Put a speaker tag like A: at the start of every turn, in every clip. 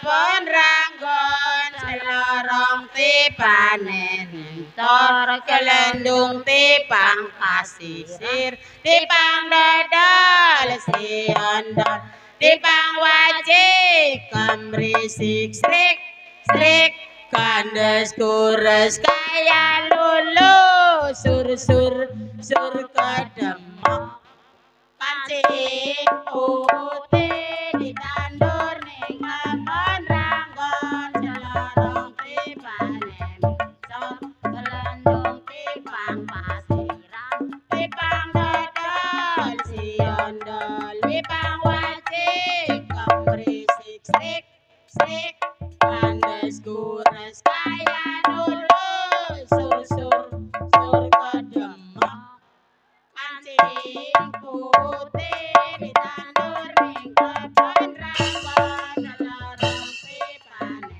A: kebon ranggon selorong tipanen tor kelendung tipang pasisir tipang dodol siondol tipang wajik kemrisik strik strik kandes kures kaya lulu sur sur sur kedemok kancing putih ditandur ning kebon ranggon selorong tipanen sok selendung tipang pasiran tipang dodol siondol tipang wajik kemrisik strik strik kandes kures kaya dulu sur sur sur kedemok kancing putih ditandur ning kebon ranggon selorong tipanen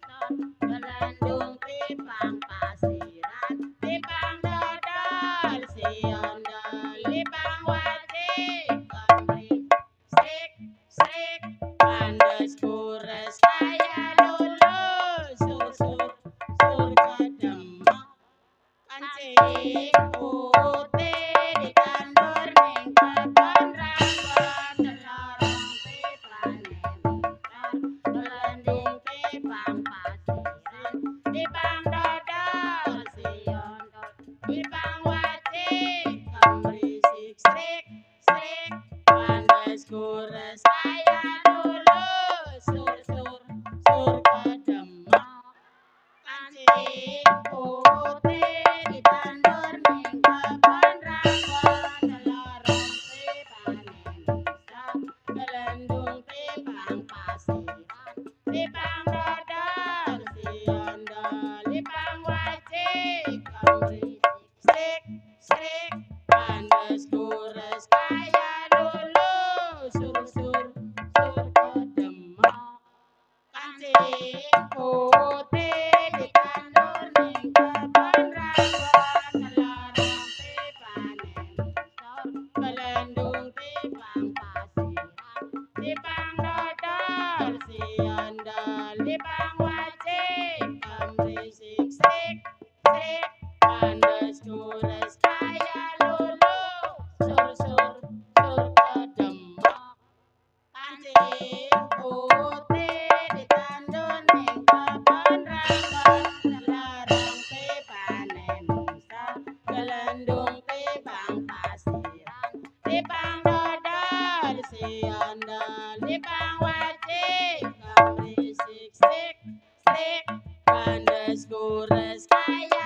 A: sok selendung tipang pasiran tipang dodol siondol tipang wajik kemrisik strik kandes kures kaya lulu sur sur sur kedemok kancing putih ditandur ning kebon ranggon selorong tipanen selendung tipang pasiran tipang dodol siondol tipang wajik kemrisik strik strik kandes kures kaya dulu sur sur sur kedemok kancing putih ditandur ning kebon ranggon selorong tipanen sok selendung tipang pasiran tipang dodol siondol tipang wajik kemrisik strik strik kandes kures kaya dulu sur sur sur kedemok kancing putih ditandur ning kebon ranggon selorong tipanen sok selendung tipang pasiran tipang dodol siondol tipang wajik kemrisik strik strik kandes kures kaya lulu sur sur sur kedemok kancing putih ditandur ning kebon ranggon selorong tipanen sok selendung tipang pasiran tipang dodol siondol tipang wajik kemrisik strik strik kandes kures kaya